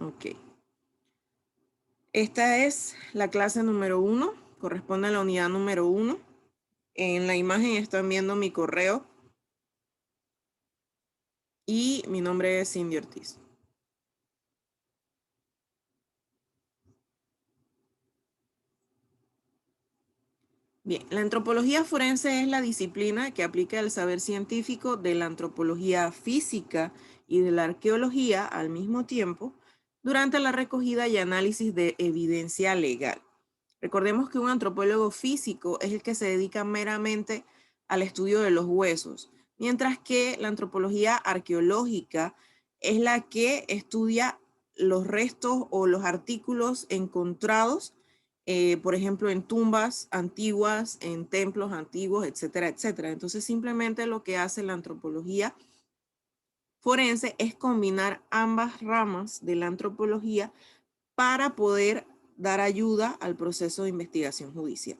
Ok. Esta es la clase número 1, corresponde a la unidad número 1. En la imagen están viendo mi correo y mi nombre es Cindy Ortiz. Bien, la antropología forense es la disciplina que aplica el saber científico de la antropología física y de la arqueología al mismo tiempo durante la recogida y análisis de evidencia legal. Recordemos que un antropólogo físico es el que se dedica meramente al estudio de los huesos, mientras que la antropología arqueológica es la que estudia los restos o los artículos encontrados, por ejemplo, en tumbas antiguas, en templos antiguos, etcétera, etcétera. Entonces, simplemente lo que hace la antropología forense es combinar ambas ramas de la antropología para poder dar ayuda al proceso de investigación judicial.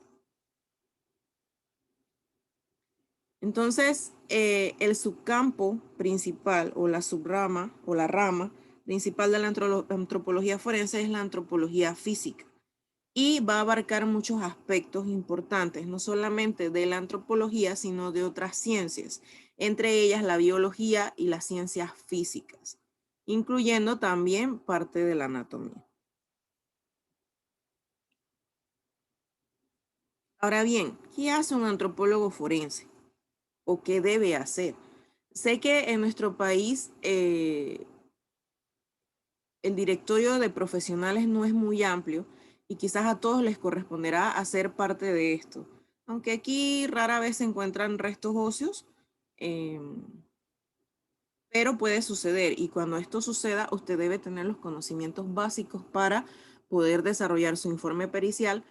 Entonces, el subcampo principal o la subrama o la rama principal de la antropología forense es la antropología física y va a abarcar muchos aspectos importantes, no solamente de la antropología, sino de otras ciencias, entre ellas la biología y las ciencias físicas, incluyendo también parte de la anatomía. Ahora bien, ¿qué hace un antropólogo forense o qué debe hacer? Sé que en nuestro país el directorio de profesionales no es muy amplio y quizás a todos les corresponderá hacer parte de esto. Aunque aquí rara vez se encuentran restos óseos, eh, pero puede suceder y cuando esto suceda usted debe tener los conocimientos básicos para poder desarrollar su informe pericial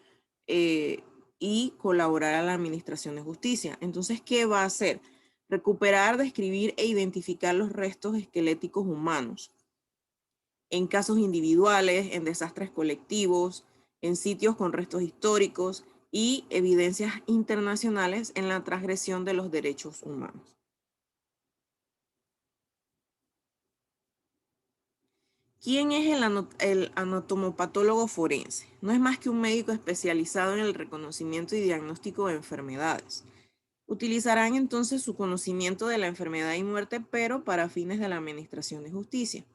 eh, y colaborar a la Administración de Justicia. Entonces, ¿qué va a hacer? Recuperar, describir e identificar los restos esqueléticos humanos en casos individuales, en desastres colectivos, en sitios con restos históricos y evidencias internacionales en la transgresión de los derechos humanos. ¿Quién es el anatomopatólogo forense? No es más que un médico especializado en el reconocimiento y diagnóstico de enfermedades. Utilizarán entonces su conocimiento de la enfermedad y muerte, pero para fines de la administración de justicia.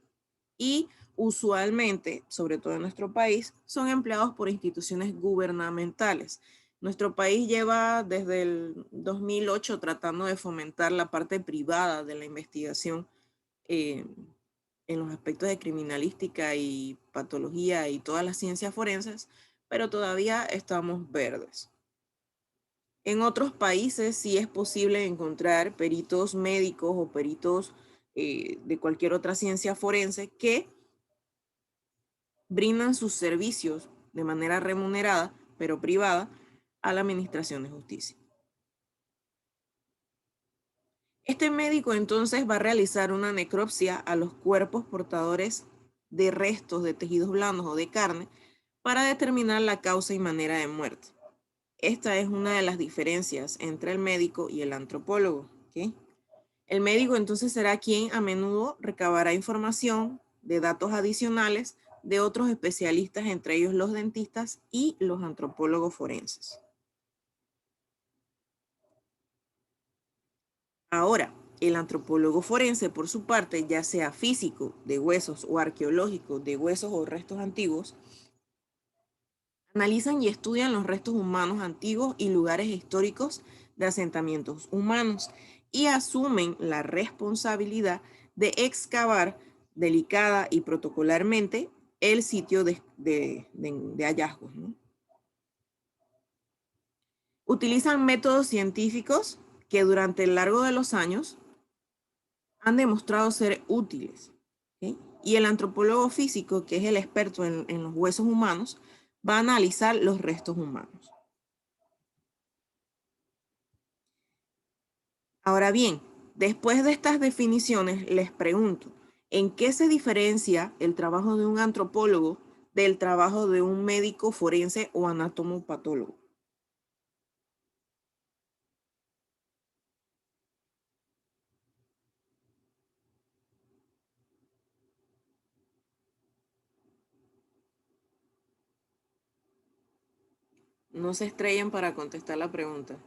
Y usualmente, sobre todo en nuestro país, son empleados por instituciones gubernamentales. Nuestro país lleva desde el 2008 tratando de fomentar la parte privada de la investigación eh, en los aspectos de criminalística y patología y todas las ciencias forenses, pero todavía estamos verdes. En otros países sí es posible encontrar peritos médicos o peritos de cualquier otra ciencia forense que brindan sus servicios de manera remunerada, pero privada, a la Administración de Justicia. Este médico entonces va a realizar una necropsia a los cuerpos portadores de restos de tejidos blandos o de carne para determinar la causa y manera de muerte. Esta es una de las diferencias entre el médico y el antropólogo. ¿Okay? El médico entonces será quien a menudo recabará información de datos adicionales de otros especialistas, entre ellos los dentistas y los antropólogos forenses. Ahora, el antropólogo forense, por su parte, ya sea físico de huesos o arqueológico de huesos o restos antiguos, analizan y estudian los restos humanos antiguos y lugares históricos de asentamientos humanos y asumen la responsabilidad de excavar delicada y protocolarmente el sitio de hallazgos, ¿no? Utilizan métodos científicos que durante el largo de los años han demostrado ser útiles. ¿Okay? Y el antropólogo físico, que es el experto en los huesos humanos, va a analizar los restos humanos. Ahora bien, después de estas definiciones, les pregunto, ¿en qué se diferencia el trabajo de un antropólogo del trabajo de un médico forense o anatomopatólogo? No se estrellen para contestar la pregunta.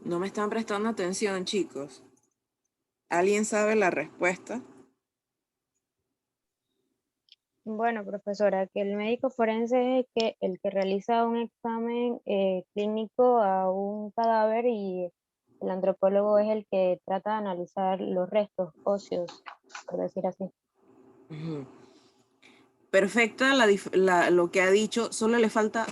No me están prestando atención, chicos. ¿Alguien sabe la respuesta? Bueno, profesora, que el médico forense es el que realiza un examen clínico a un cadáver y el antropólogo es el que trata de analizar los restos óseos, por decir así. Ujú. Perfecta lo que ha dicho, solo le falta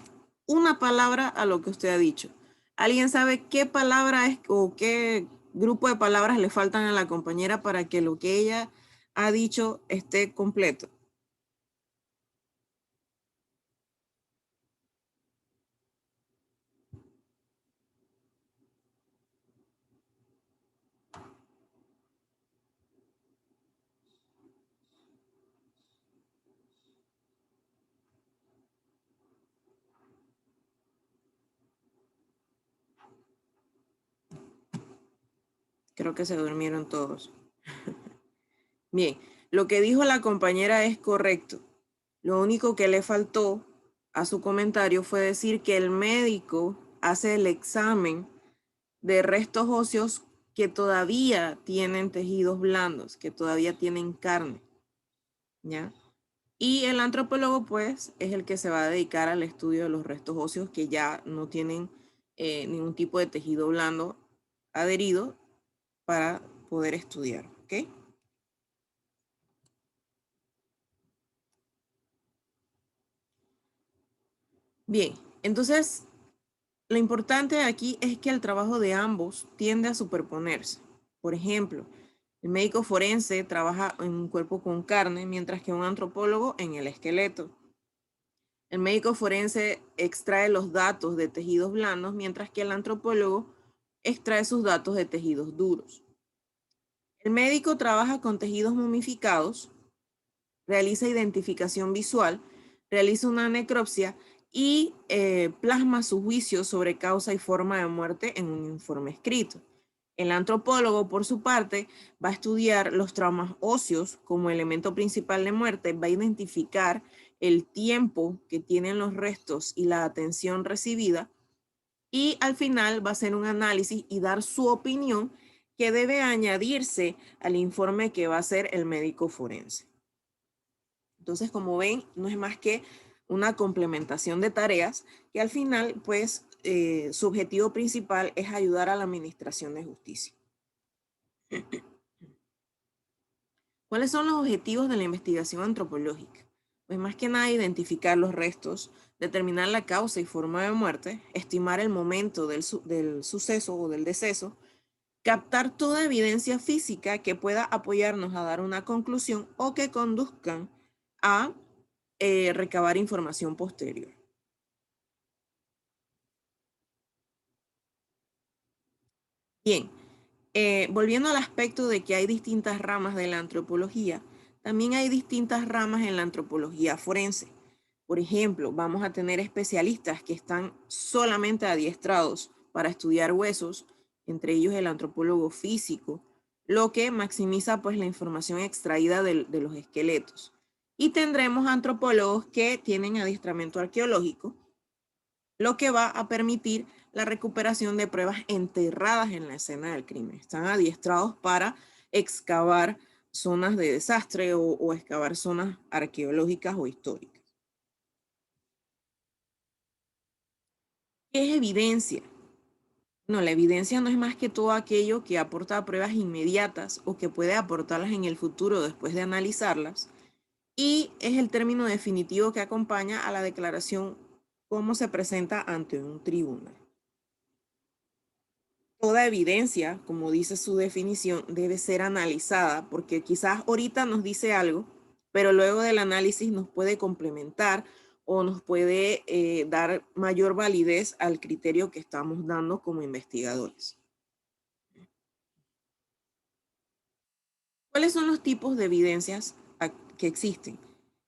una palabra a lo que usted ha dicho. ¿Alguien sabe qué palabra es o qué grupo de palabras le faltan a la compañera para que lo que ella ha dicho esté completo? Creo que se durmieron todos. Bien, lo que dijo la compañera es correcto. Lo único que le faltó a su comentario fue decir que el médico hace el examen de restos óseos que todavía tienen tejidos blandos, que todavía tienen carne, ¿ya? Y el antropólogo, pues, es el que se va a dedicar al estudio de los restos óseos que ya no tienen ningún tipo de tejido blando adherido para poder estudiar, ¿ok? Bien, entonces lo importante aquí es que el trabajo de ambos tiende a superponerse. Por ejemplo, el médico forense trabaja en un cuerpo con carne, mientras que un antropólogo en el esqueleto. El médico forense extrae los datos de tejidos blandos, mientras que el antropólogo extrae sus datos de tejidos duros. El médico trabaja con tejidos momificados, realiza identificación visual, realiza una necropsia y plasma su juicio sobre causa y forma de muerte en un informe escrito. El antropólogo, por su parte, va a estudiar los traumas óseos como elemento principal de muerte, va a identificar el tiempo que tienen los restos y la atención recibida y al final va a hacer un análisis y dar su opinión que debe añadirse al informe que va a hacer el médico forense. Entonces, como ven, no es más que una complementación de tareas que al final, pues, su objetivo principal es ayudar a la administración de justicia. ¿Cuáles son los objetivos de la investigación antropológica? Pues más que nada identificar los restos, determinar la causa y forma de muerte, estimar el momento del suceso o del deceso, captar toda evidencia física que pueda apoyarnos a dar una conclusión o que conduzcan a recabar información posterior. Bien, volviendo al aspecto de que hay distintas ramas de la antropología, también hay distintas ramas en la antropología forense. Por ejemplo, vamos a tener especialistas que están solamente adiestrados para estudiar huesos, entre ellos el antropólogo físico, lo que maximiza pues la información extraída de los esqueletos. Y tendremos antropólogos que tienen adiestramiento arqueológico, lo que va a permitir la recuperación de pruebas enterradas en la escena del crimen. Están adiestrados para excavar zonas de desastre o excavar zonas arqueológicas o históricas. ¿Qué es evidencia? No, la evidencia no es más que todo aquello que aporta pruebas inmediatas o que puede aportarlas en el futuro después de analizarlas, y es el término definitivo que acompaña a la declaración cómo se presenta ante un tribunal. Toda evidencia, como dice su definición, debe ser analizada porque quizás ahorita nos dice algo, pero luego del análisis nos puede complementar o nos puede dar mayor validez al criterio que estamos dando como investigadores. ¿Cuáles son los tipos de evidencias que existen?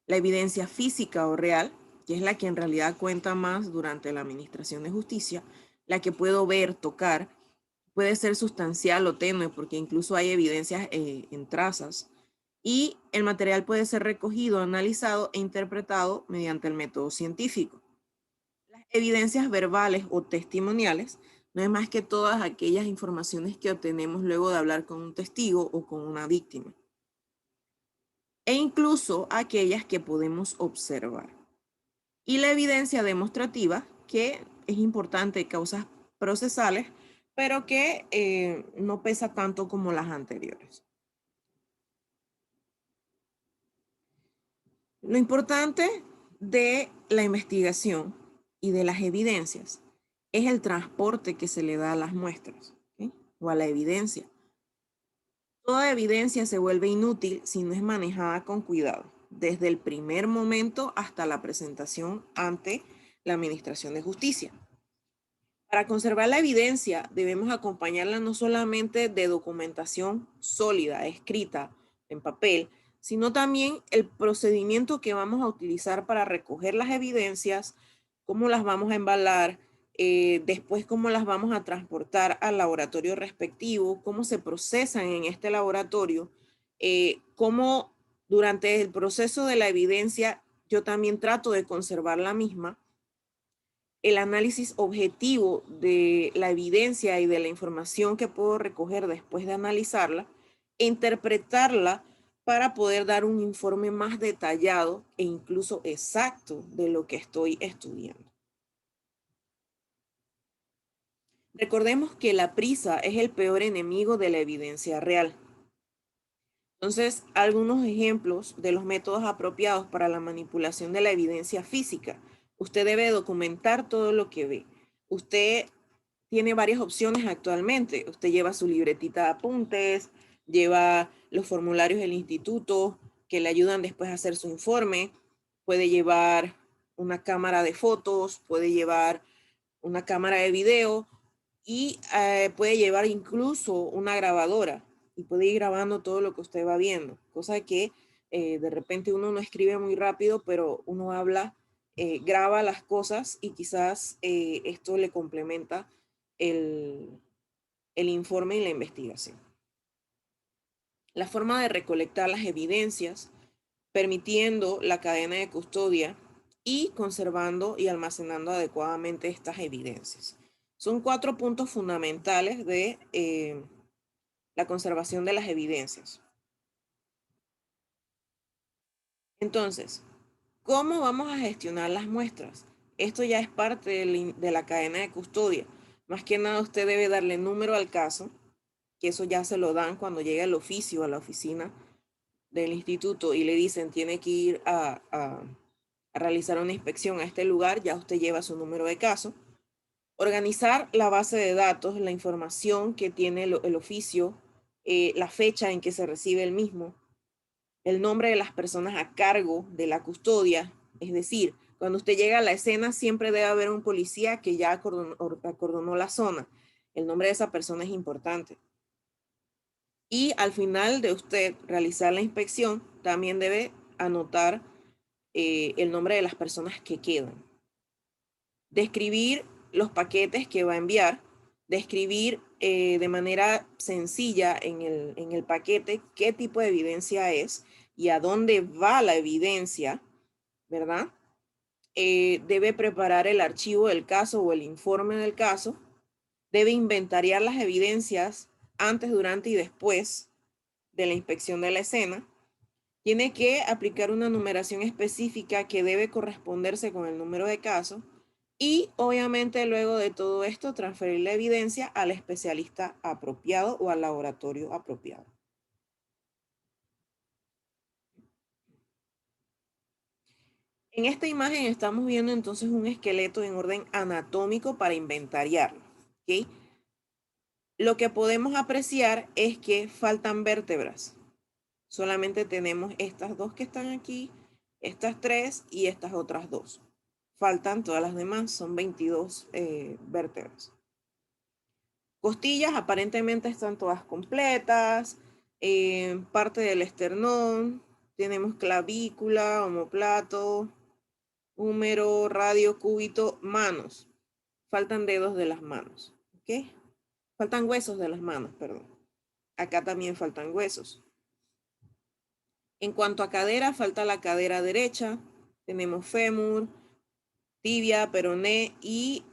La evidencia física o real, que es la que en realidad cuenta más durante la administración de justicia, la que puedo ver, tocar, puede ser sustancial o tenue, porque incluso hay evidencias en trazas, y el material puede ser recogido, analizado e interpretado mediante el método científico. Las evidencias verbales o testimoniales no es más que todas aquellas informaciones que obtenemos luego de hablar con un testigo o con una víctima, e incluso aquellas que podemos observar. Y la evidencia demostrativa, que es importante, causas procesales, pero que no pesa tanto como las anteriores. Lo importante de la investigación y de las evidencias es el transporte que se le da a las muestras, ¿sí? O a la evidencia. Toda evidencia se vuelve inútil si no es manejada con cuidado, desde el primer momento hasta la presentación ante la Administración de Justicia. Para conservar la evidencia debemos acompañarla no solamente de documentación sólida, escrita en papel, sino también el procedimiento que vamos a utilizar para recoger las evidencias, cómo las vamos a embalar, después cómo las vamos a transportar al laboratorio respectivo, cómo se procesan en este laboratorio, cómo durante el proceso de la evidencia yo también trato de conservar la misma, el análisis objetivo de la evidencia y de la información que puedo recoger después de analizarla, e interpretarla para poder dar un informe más detallado e incluso exacto de lo que estoy estudiando. Recordemos que la prisa es el peor enemigo de la evidencia real. Entonces, algunos ejemplos de los métodos apropiados para la manipulación de la evidencia física. Usted debe documentar todo lo que ve. Usted tiene varias opciones actualmente. Usted lleva su libretita de apuntes, lleva los formularios del instituto que le ayudan después a hacer su informe, puede llevar una cámara de fotos, puede llevar una cámara de video y puede llevar incluso una grabadora y puede ir grabando todo lo que usted va viendo, cosa que de repente uno no escribe muy rápido, pero uno habla, graba las cosas y quizás esto le complementa el, el informe y la investigación. La forma de recolectar las evidencias, permitiendo la cadena de custodia y conservando y almacenando adecuadamente estas evidencias. Son 4 puntos fundamentales de la conservación de las evidencias. Entonces, ¿cómo vamos a gestionar las muestras? Esto ya es parte de la cadena de custodia. Más que nada, usted debe darle número al caso, que eso ya se lo dan cuando llega el oficio a la oficina del instituto y le dicen tiene que ir a realizar una inspección a este lugar, ya usted lleva su número de caso. Organizar la base de datos, la información que tiene el oficio, la fecha en que se recibe el mismo, el nombre de las personas a cargo de la custodia, es decir, cuando usted llega a la escena siempre debe haber un policía que ya acordonó la zona. El nombre de esa persona es importante. Y al final de usted realizar la inspección, también debe anotar el nombre de las personas que quedan. Describir los paquetes que va a enviar, describir de manera sencilla en el paquete qué tipo de evidencia es y a dónde va la evidencia, ¿verdad? Debe preparar el archivo del caso o el informe del caso, debe inventariar las evidencias antes, durante y después de la inspección de la escena, tiene que aplicar una numeración específica que debe corresponderse con el número de caso y obviamente luego de todo esto transferir la evidencia al especialista apropiado o al laboratorio apropiado. En esta imagen estamos viendo entonces un esqueleto en orden anatómico para inventariarlo, ¿ok? Lo que podemos apreciar es que faltan vértebras. Solamente tenemos estas dos que están aquí, estas 3 y estas otras 2. faltan todas las demás, son 22 vértebras. Costillas aparentemente están todas completas, parte del esternón, tenemos clavícula, omóplato, húmero, radio, cúbito, manos. Faltan dedos de las manos, ¿ok? Faltan huesos de las manos, perdón. Acá también faltan huesos. En cuanto a cadera, falta la cadera derecha, tenemos fémur, tibia, peroné y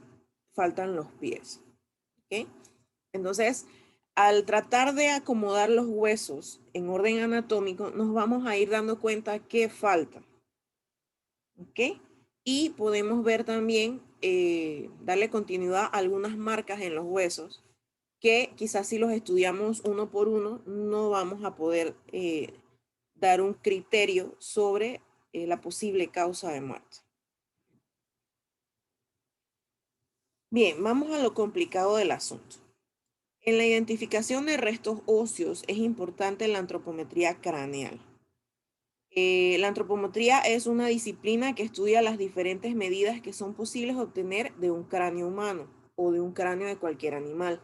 faltan los pies, ¿ok? Entonces, al tratar de acomodar los huesos en orden anatómico, nos vamos a ir dando cuenta qué falta, ¿ok? Y podemos ver también, darle continuidad a algunas marcas en los huesos, que quizás si los estudiamos uno por uno, no vamos a poder dar un criterio sobre la posible causa de muerte. Bien, vamos a lo complicado del asunto. En la identificación de restos óseos es importante la antropometría craneal. La antropometría es una disciplina que estudia las diferentes medidas que son posibles obtener de un cráneo humano o de un cráneo de cualquier animal.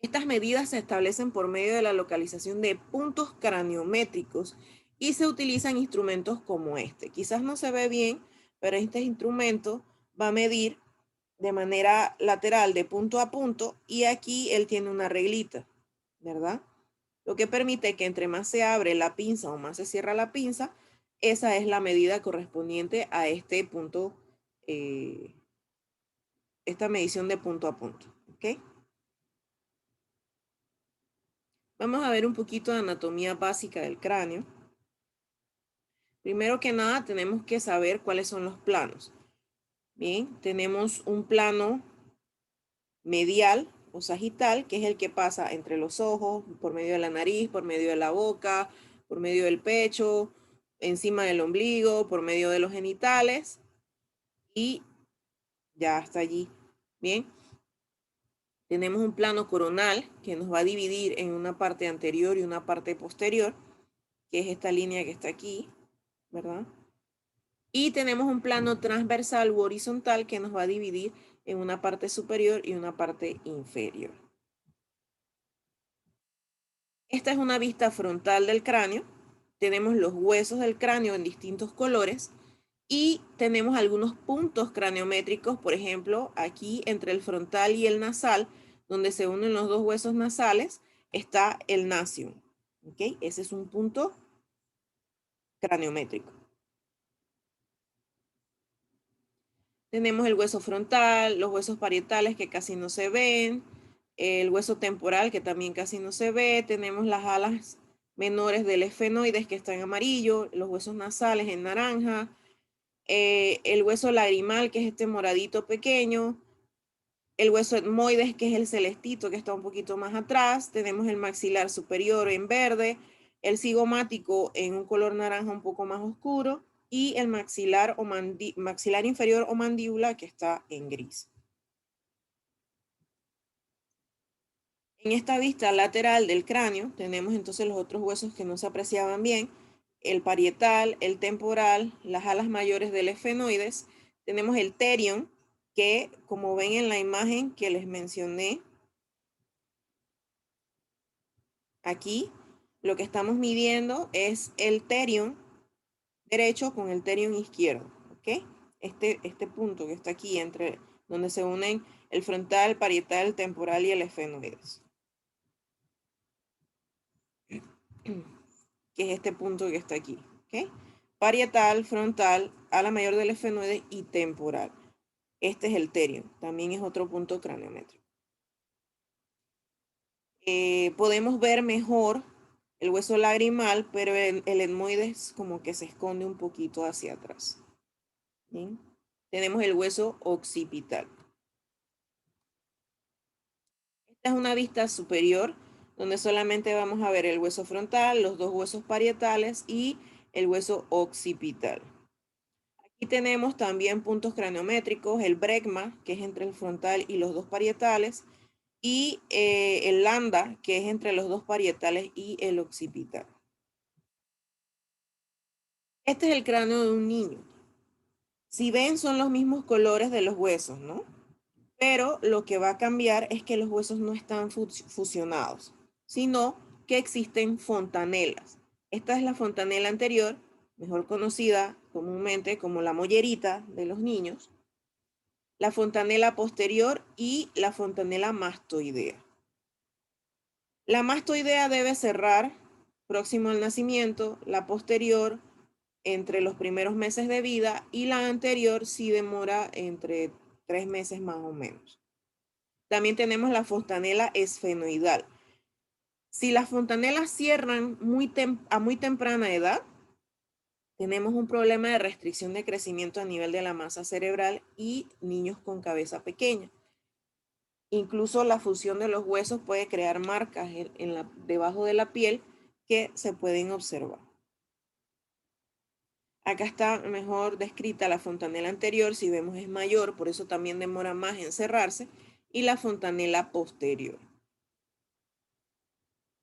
Estas medidas se establecen por medio de la localización de puntos craniométricos y se utilizan instrumentos como este. Quizás no se ve bien, pero este instrumento va a medir de manera lateral de punto a punto y aquí él tiene una reglita, ¿verdad? Lo que permite que entre más se abre la pinza o más se cierra la pinza, esa es la medida correspondiente a este punto, esta medición de punto a punto, ¿ok? Vamos a ver un poquito de anatomía básica del cráneo. Primero que nada, tenemos que saber cuáles son los planos. Bien, tenemos un plano medial o sagital, que es el que pasa entre los ojos, por medio de la nariz, por medio de la boca, por medio del pecho, encima del ombligo, por medio de los genitales y ya hasta allí. Bien, tenemos un plano coronal que nos va a dividir en una parte anterior y una parte posterior, que es esta línea que está aquí, ¿verdad? Y tenemos un plano transversal u horizontal que nos va a dividir en una parte superior y una parte inferior. Esta es una vista frontal del cráneo. Tenemos los huesos del cráneo en distintos colores y tenemos algunos puntos craniométricos, por ejemplo, aquí entre el frontal y el nasal, donde se unen los dos huesos nasales, está el nasion. ¿Ok? Ese es un punto craniométrico. Tenemos el hueso frontal, los huesos parietales que casi no se ven, el hueso temporal que también casi no se ve, tenemos las alas menores del esfenoides que están en amarillo, los huesos nasales en naranja, el hueso lagrimal que es este moradito pequeño, el hueso etmoides que es el celestito que está un poquito más atrás, tenemos el maxilar superior en verde, el cigomático en un color naranja un poco más oscuro, y el maxilar, maxilar inferior o mandíbula que está en gris. En esta vista lateral del cráneo tenemos entonces los otros huesos que no se apreciaban bien, el parietal, el temporal, las alas mayores del esfenoides, tenemos el terion, que como ven en la imagen que les mencioné, aquí lo que estamos midiendo es el terion derecho con el terion izquierdo, ¿ok? Este punto que está aquí entre donde se unen el frontal, parietal, temporal y el esfenoides. Que es este punto que está aquí, ¿ok? Parietal, frontal, ala mayor del esfenoide y temporal. Este es el terion, también es otro punto craniométrico. Podemos ver mejor el hueso lagrimal, pero el etmoides como que se esconde un poquito hacia atrás. ¿Bien? Tenemos el hueso occipital. Esta es una vista superior donde solamente vamos a ver el hueso frontal, los dos huesos parietales y el hueso occipital. Aquí tenemos también puntos craniométricos, el brecma, que es entre el frontal y los dos parietales, y el lambda, que es entre los dos parietales y el occipital. Este es el cráneo de un niño. Si ven, son los mismos colores de los huesos, ¿no? Pero lo que va a cambiar es que los huesos no están fusionados, sino que existen fontanelas. Esta es la fontanela anterior, mejor conocida comúnmente como la mollerita de los niños, la fontanela posterior y la fontanela mastoidea. La mastoidea debe cerrar próximo al nacimiento, la posterior entre los primeros meses de vida y la anterior sí demora entre 3 meses más o menos. También tenemos la fontanela esfenoidal. Si las fontanelas cierran a muy temprana edad, tenemos un problema de restricción de crecimiento a nivel de la masa cerebral y niños con cabeza pequeña. Incluso la fusión de los huesos puede crear marcas debajo de la piel que se pueden observar. Acá está mejor descrita la fontanela anterior, si vemos es mayor, por eso también demora más en cerrarse, y la fontanela posterior.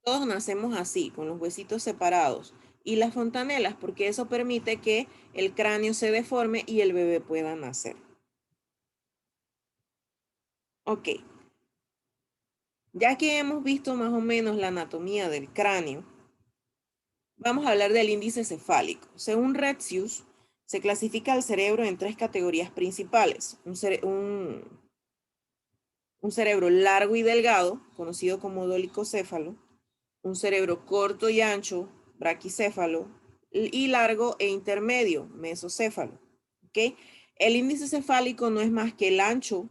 Todos nacemos así, con los huesitos separados, y las fontanelas, porque eso permite que el cráneo se deforme y el bebé pueda nacer. Ok, ya que hemos visto más o menos la anatomía del cráneo, vamos a hablar del índice cefálico. Según Retzius, se clasifica el cerebro en 3 categorías principales. Un cerebro largo y delgado, conocido como dolicocéfalo, un cerebro corto y ancho, braquicéfalo, y largo e intermedio, mesocéfalo. ¿Okay? El índice cefálico no es más que el ancho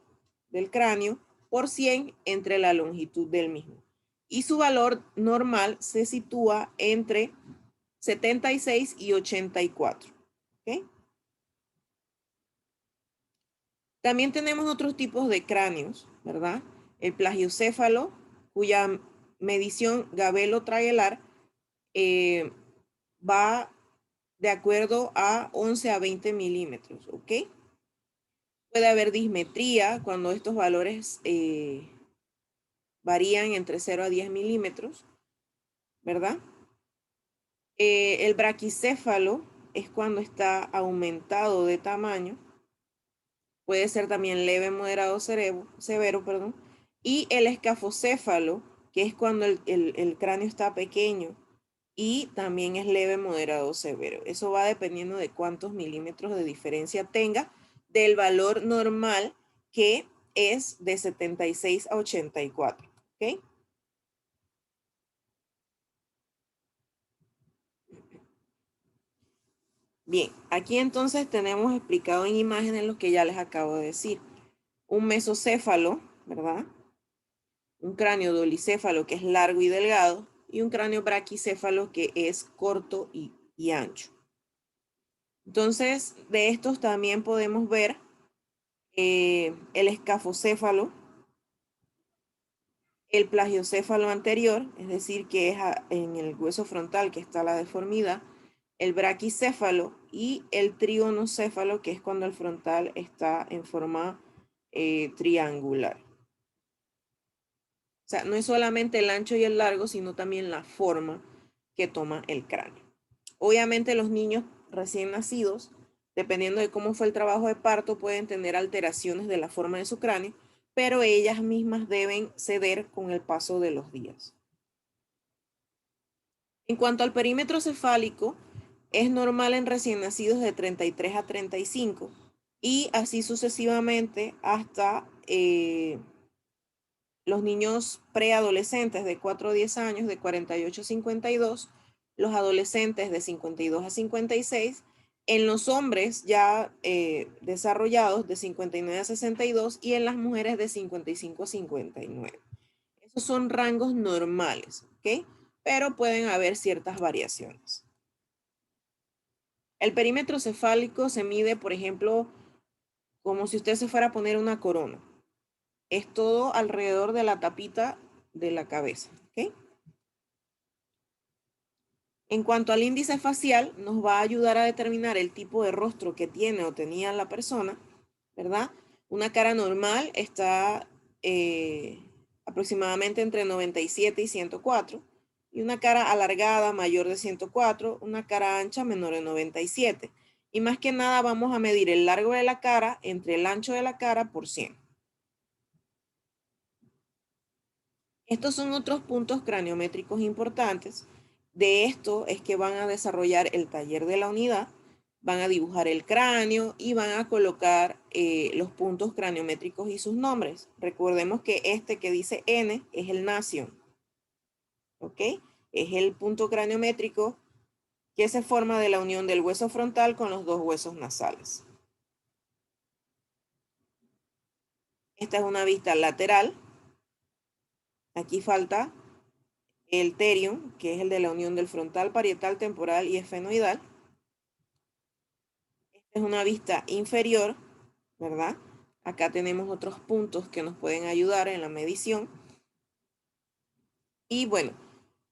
del cráneo por 100 entre la longitud del mismo. Y su valor normal se sitúa entre 76 y 84. ¿Okay? También tenemos otros tipos de cráneos, ¿verdad? El plagiocéfalo, cuya medición gabelo-traguelar va de acuerdo a 11 a 20 milímetros, ¿ok? Puede haber dismetría cuando estos valores varían entre 0 a 10 milímetros, ¿verdad? El braquicéfalo es cuando está aumentado de tamaño. Puede ser también leve, moderado, severo, perdón. Y el escafocéfalo, que es cuando el cráneo está pequeño y también es leve, moderado, severo. Eso va dependiendo de cuántos milímetros de diferencia tenga del valor normal, que es de 76 a 84. ¿Ok? Bien, aquí entonces tenemos explicado en imágenes lo que ya les acabo de decir. Un mesocéfalo, ¿verdad? Un cráneo dolicéfalo que es largo y delgado y un cráneo braquicéfalo que es corto y ancho. Entonces, de estos también podemos ver el escafocéfalo, el plagiocéfalo anterior, es decir, que es en el hueso frontal que está la deformidad, el braquicéfalo y el trigonocéfalo, que es cuando el frontal está en forma triangular. O sea, no es solamente el ancho y el largo, sino también la forma que toma el cráneo. Obviamente los niños recién nacidos, dependiendo de cómo fue el trabajo de parto, pueden tener alteraciones de la forma de su cráneo, pero ellas mismas deben ceder con el paso de los días. En cuanto al perímetro cefálico, es normal en recién nacidos de 33 a 35 y así sucesivamente hasta los niños preadolescentes de 4 a 10 años de 48 a 52, los adolescentes de 52 a 56, en los hombres ya desarrollados de 59 a 62 y en las mujeres de 55 a 59. Esos son rangos normales, ¿ok? Pero pueden haber ciertas variaciones. El perímetro cefálico se mide, por ejemplo, como si usted se fuera a poner una corona. Es todo alrededor de la tapita de la cabeza, ¿ok? En cuanto al índice facial, nos va a ayudar a determinar el tipo de rostro que tiene o tenía la persona, ¿verdad? Una cara normal está aproximadamente entre 97 y 104, y una cara alargada mayor de 104, una cara ancha menor de 97. Y más que nada vamos a medir el largo de la cara entre el ancho de la cara por 100. Estos son otros puntos craniométricos importantes. De esto es que van a desarrollar el taller de la unidad, van a dibujar el cráneo y van a colocar los puntos craniométricos y sus nombres. Recordemos que este que dice N es el nasion, ¿ok? Es el punto craniométrico que se forma de la unión del hueso frontal con los dos huesos nasales. Esta es una vista lateral. Aquí falta el terion, que es el de la unión del frontal, parietal, temporal y esfenoidal. Esta es una vista inferior, ¿verdad? Acá tenemos otros puntos que nos pueden ayudar en la medición. Y bueno,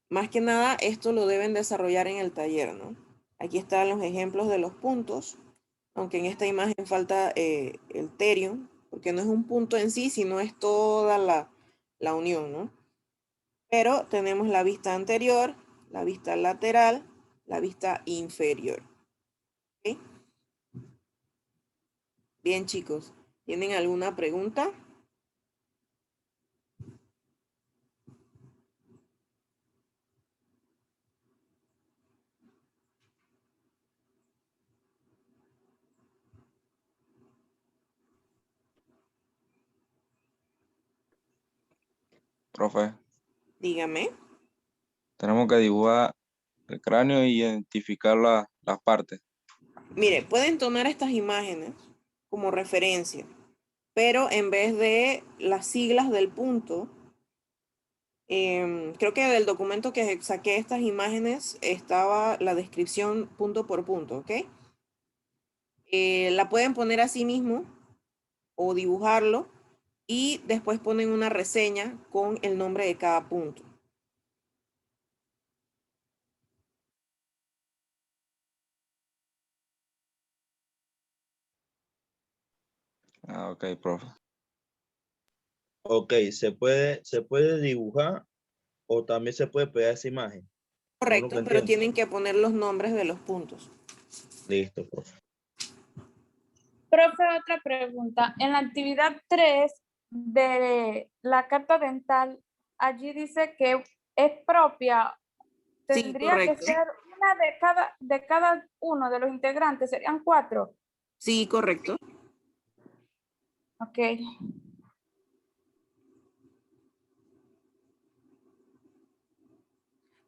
más que nada esto lo deben desarrollar en el taller, ¿no? Aquí están los ejemplos de los puntos, aunque en esta imagen falta el terion, porque no es un punto en sí, sino es toda la unión, ¿no? Pero tenemos la vista anterior, la vista lateral, la vista inferior. ¿Ok? Bien, chicos, ¿tienen alguna pregunta? Profe, Dígame. tenemos que dibujar el cráneo e identificar las partes. Mire, pueden tomar estas imágenes como referencia, pero en vez de las siglas del punto, creo que del documento que saqué estas imágenes estaba la descripción punto por punto, ¿ok? La pueden poner así mismo o dibujarlo y después ponen una reseña con el nombre de cada punto. Ah, ok, profe. Ok, se puede dibujar o también se puede pegar esa imagen. Según lo que Correcto, pero entiendo. tienen que poner los nombres de los puntos. Listo, profe. Profe, otra pregunta. En la actividad 3 de la carta dental, allí dice que es propia. Sí, Tendría que correcto. ser una de cada uno de los integrantes, serían 4. Sí, correcto. Ok.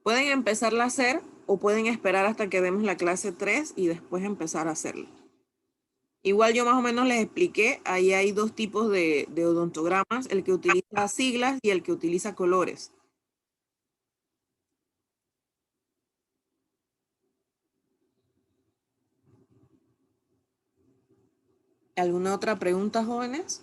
Pueden empezarla a hacer o pueden esperar hasta que demos la clase 3 y después empezar a hacerla. Igual yo más o menos les expliqué, ahí hay dos tipos de odontogramas, el que utiliza siglas y el que utiliza colores. ¿Alguna otra pregunta, jóvenes?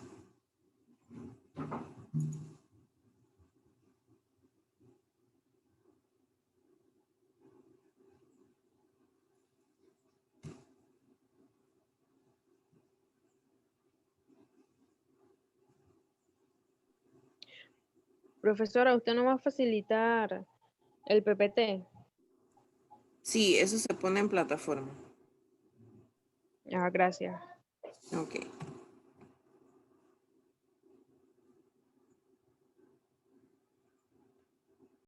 Profesora, ¿usted no va a facilitar el PPT? Sí, eso se pone en plataforma. Ah, gracias. Ok.